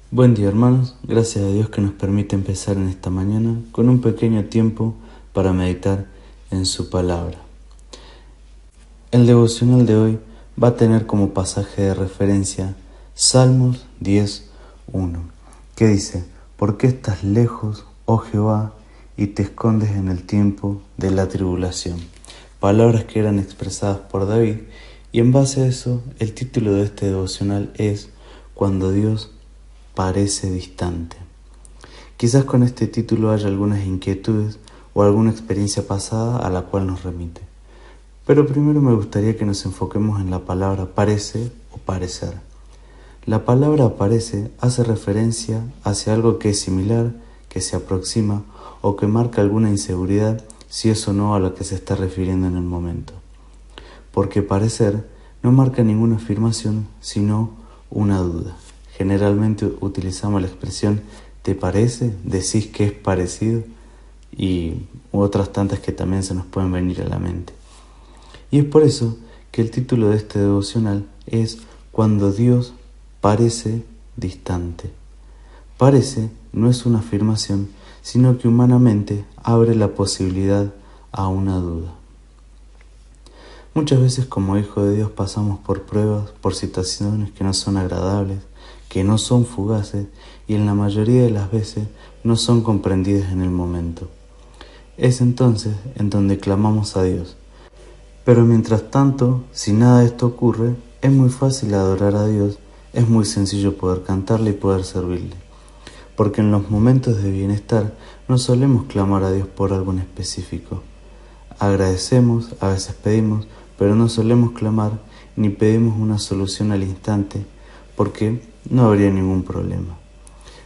Buen día, hermanos. Gracias a Dios que nos permite empezar en esta mañana con un pequeño tiempo para meditar en su palabra. El devocional de hoy va a tener como pasaje de referencia Salmos 10:1, que dice: ¿Por qué estás lejos, oh Jehová, y te escondes en el tiempo de la tribulación? Palabras que eran expresadas por David, y en base a eso el título de este devocional es Cuando Dios parece distante. Quizás con este título haya algunas inquietudes o alguna experiencia pasada a la cual nos remite. Pero primero me gustaría que nos enfoquemos en la palabra parece o parecer. La palabra parece hace referencia hacia algo que es similar, que se aproxima o que marca alguna inseguridad, si es o no a lo que se está refiriendo en el momento. Porque parecer no marca ninguna afirmación, sino una duda. Generalmente utilizamos la expresión ¿te parece? ¿Decís que es parecido? Y otras tantas que también se nos pueden venir a la mente. Y es por eso que el título de este devocional es Cuando Dios parece distante. Parece no es una afirmación, sino que humanamente abre la posibilidad a una duda. Muchas veces como hijos de Dios pasamos por pruebas, por situaciones que no son agradables, que no son fugaces y en la mayoría de las veces no son comprendidas en el momento. Es entonces en donde clamamos a Dios. Pero mientras tanto, si nada de esto ocurre, es muy fácil adorar a Dios, es muy sencillo poder cantarle y poder servirle. Porque en los momentos de bienestar no solemos clamar a Dios por algo en específico. Agradecemos, a veces pedimos, pero no solemos clamar ni pedimos una solución al instante, porque no habría ningún problema.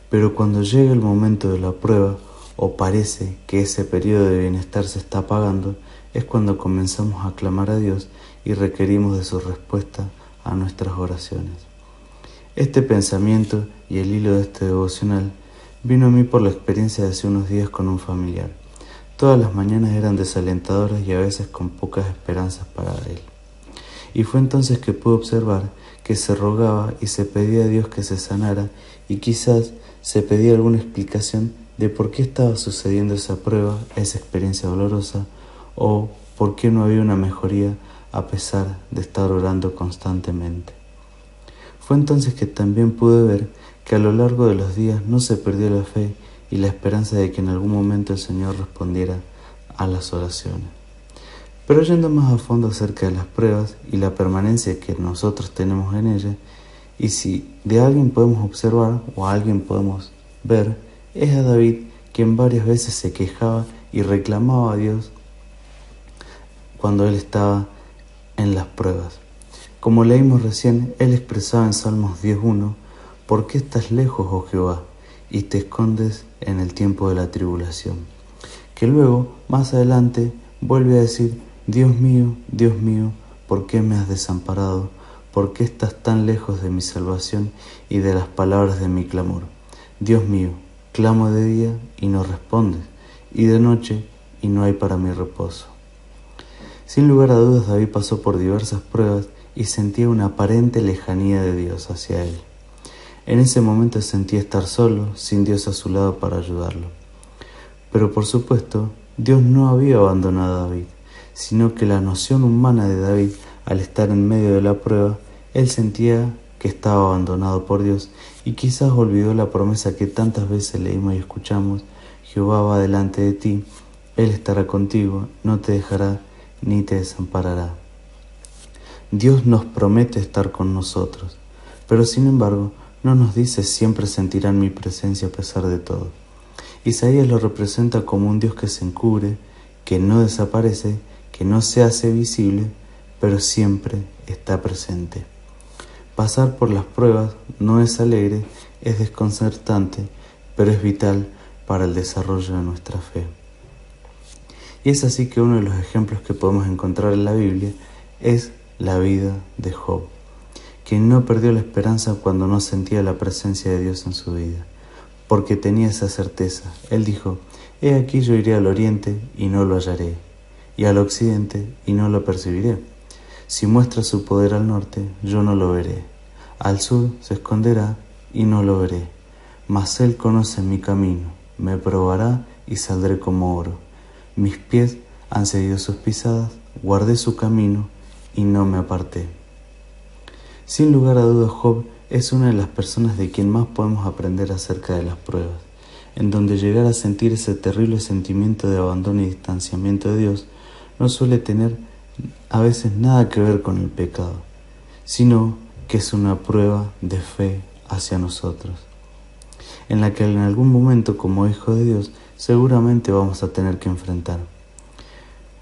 Pero cuando llega el momento de la prueba, o parece que ese periodo de bienestar se está apagando, es cuando comenzamos a clamar a Dios y requerimos de su respuesta a nuestras oraciones. Este pensamiento y el hilo de este devocional vino a mí por la experiencia de hace unos días con un familiar. Todas las mañanas eran desalentadoras y a veces con pocas esperanzas para él. Y fue entonces que pude observar que se rogaba y se pedía a Dios que se sanara y quizás se pedía alguna explicación de por qué estaba sucediendo esa prueba, esa experiencia dolorosa, o por qué no había una mejoría a pesar de estar orando constantemente. Fue entonces que también pude ver que a lo largo de los días no se perdió la fe y la esperanza de que en algún momento el Señor respondiera a las oraciones. Pero yendo más a fondo acerca de las pruebas y la permanencia que nosotros tenemos en ellas, y si de alguien podemos observar o a alguien podemos ver, es a David, quien varias veces se quejaba y reclamaba a Dios cuando él estaba en las pruebas. Como leímos recién, él expresaba en Salmos 10:1, ¿por qué estás lejos, oh Jehová, y te escondes en el tiempo de la tribulación? Que luego, más adelante, vuelve a decir, Dios mío, ¿por qué me has desamparado? ¿Por qué estás tan lejos de mi salvación y de las palabras de mi clamor? Dios mío, clamo de día y no respondes, y de noche y no hay para mi reposo. Sin lugar a dudas, David pasó por diversas pruebas y sentía una aparente lejanía de Dios hacia él. En ese momento sentía estar solo, sin Dios a su lado para ayudarlo. Pero por supuesto, Dios no había abandonado a David, sino que la noción humana de David, al estar en medio de la prueba, él sentía que estaba abandonado por Dios y quizás olvidó la promesa que tantas veces leímos y escuchamos, Jehová va delante de ti, Él estará contigo, no te dejará ni te desamparará. Dios nos promete estar con nosotros, pero sin embargo no nos dice siempre sentirán mi presencia a pesar de todo. Isaías lo representa como un Dios que se encubre, que no desaparece, que no se hace visible, pero siempre está presente. Pasar por las pruebas no es alegre, es desconcertante, pero es vital para el desarrollo de nuestra fe. Y es así que uno de los ejemplos que podemos encontrar en la Biblia es la vida de Job, quien no perdió la esperanza cuando no sentía la presencia de Dios en su vida, porque tenía esa certeza. Él dijo, he aquí yo iré al oriente y no lo hallaré, y al occidente y no lo percibiré. Si muestra su poder al norte, yo no lo veré. Al sur se esconderá y no lo veré. Mas Él conoce mi camino, me probará y saldré como oro. Mis pies han seguido sus pisadas, guardé su camino y no me aparté. Sin lugar a dudas, Job es una de las personas de quien más podemos aprender acerca de las pruebas, en donde llegar a sentir ese terrible sentimiento de abandono y distanciamiento de Dios no suele tener a veces nada que ver con el pecado, sino que es una prueba de fe hacia nosotros, en la que en algún momento como hijo de Dios seguramente vamos a tener que enfrentar.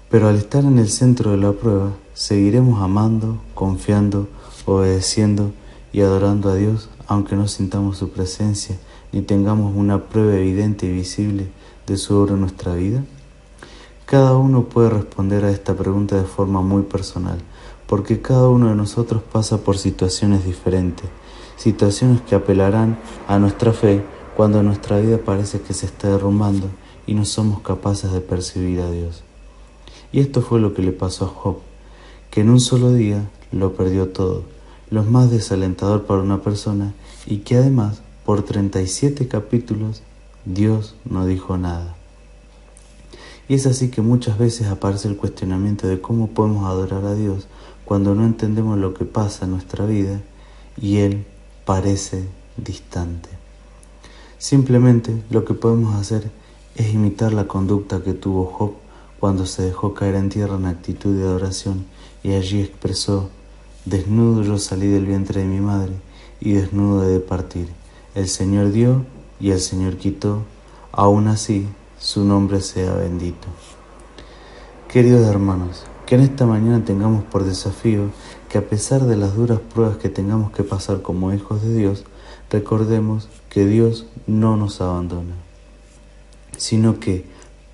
Pero al estar en el centro de la prueba, seguiremos amando, confiando, obedeciendo y adorando a Dios, aunque no sintamos su presencia ni tengamos una prueba evidente y visible de su obra en nuestra vida. Cada uno puede responder a esta pregunta de forma muy personal, porque cada uno de nosotros pasa por situaciones diferentes, situaciones que apelarán a nuestra fe cuando nuestra vida parece que se está derrumbando y no somos capaces de percibir a Dios. Y esto fue lo que le pasó a Job, que en un solo día lo perdió todo, lo más desalentador para una persona, y que además por 37 capítulos Dios no dijo nada. Y es así que muchas veces aparece el cuestionamiento de cómo podemos adorar a Dios cuando no entendemos lo que pasa en nuestra vida y Él parece distante. Simplemente lo que podemos hacer es imitar la conducta que tuvo Job cuando se dejó caer en tierra en actitud de adoración y allí expresó: desnudo yo salí del vientre de mi madre y desnudo he de partir. El Señor dio y el Señor quitó, aún así su nombre sea bendito. Queridos hermanos, que en esta mañana tengamos por desafío que a pesar de las duras pruebas que tengamos que pasar como hijos de Dios, recordemos que Dios no nos abandona, sino que,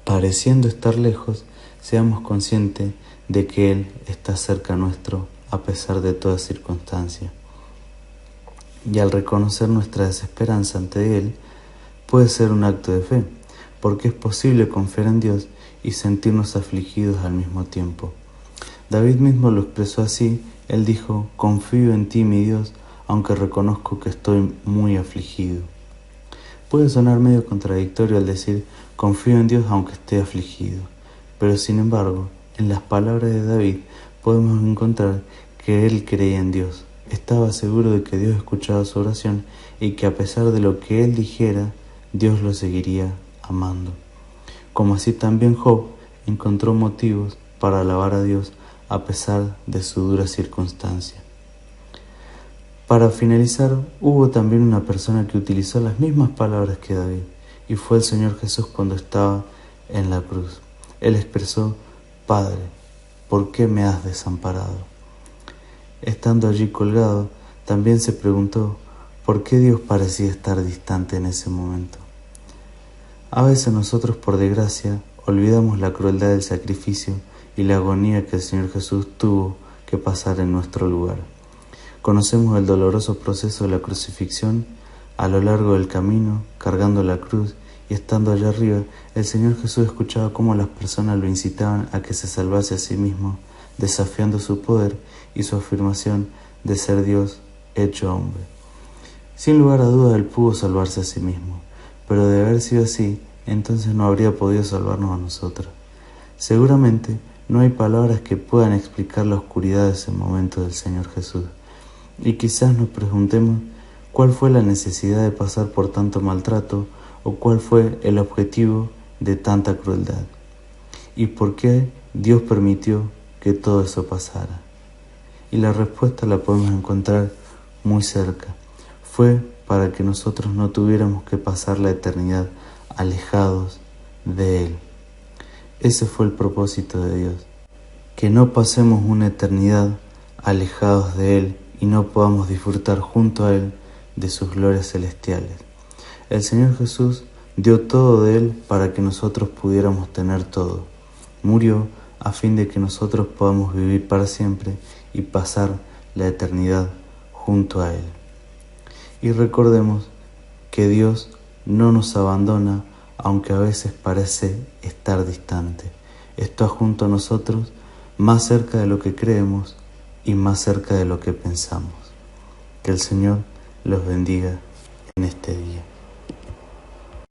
pareciendo estar lejos, seamos conscientes de que Él está cerca nuestro a pesar de toda circunstancia. Y al reconocer nuestra desesperanza ante Él, puede ser un acto de fe, porque es posible confiar en Dios y sentirnos afligidos al mismo tiempo. David mismo lo expresó así. Él dijo: confío en ti, mi Dios, aunque reconozco que estoy muy afligido. Puede sonar medio contradictorio al decir confío en Dios aunque esté afligido, pero sin embargo, en las palabras de David podemos encontrar que él creía en Dios, estaba seguro de que Dios escuchaba su oración y que a pesar de lo que él dijera, Dios lo seguiría amando. Como así también Job encontró motivos para alabar a Dios a pesar de su dura circunstancia. Para finalizar, hubo también una persona que utilizó las mismas palabras que David, y fue el Señor Jesús cuando estaba en la cruz. Él expresó: Padre, ¿por qué me has desamparado? Estando allí colgado, también se preguntó por qué Dios parecía estar distante en ese momento. A veces nosotros, por desgracia, olvidamos la crueldad del sacrificio y la agonía que el Señor Jesús tuvo que pasar en nuestro lugar. Conocemos el doloroso proceso de la crucifixión. A lo largo del camino, cargando la cruz y estando allá arriba, el Señor Jesús escuchaba cómo las personas lo incitaban a que se salvase a sí mismo, desafiando su poder y su afirmación de ser Dios hecho hombre. Sin lugar a dudas, Él pudo salvarse a sí mismo, pero de haber sido así, entonces no habría podido salvarnos a nosotros. Seguramente no hay palabras que puedan explicar la oscuridad de ese momento del Señor Jesús. Y quizás nos preguntemos cuál fue la necesidad de pasar por tanto maltrato o cuál fue el objetivo de tanta crueldad y por qué Dios permitió que todo eso pasara. Y la respuesta la podemos encontrar muy cerca. Fue para que nosotros no tuviéramos que pasar la eternidad alejados de Él. Ese fue el propósito de Dios, que no pasemos una eternidad alejados de Él y no podamos disfrutar junto a Él de sus glorias celestiales. El Señor Jesús dio todo de Él para que nosotros pudiéramos tener todo. Murió a fin de que nosotros podamos vivir para siempre y pasar la eternidad junto a Él. Y recordemos que Dios no nos abandona, aunque a veces parece estar distante. Está junto a nosotros, más cerca de lo que creemos y más cerca de lo que pensamos. Que el Señor los bendiga en este día.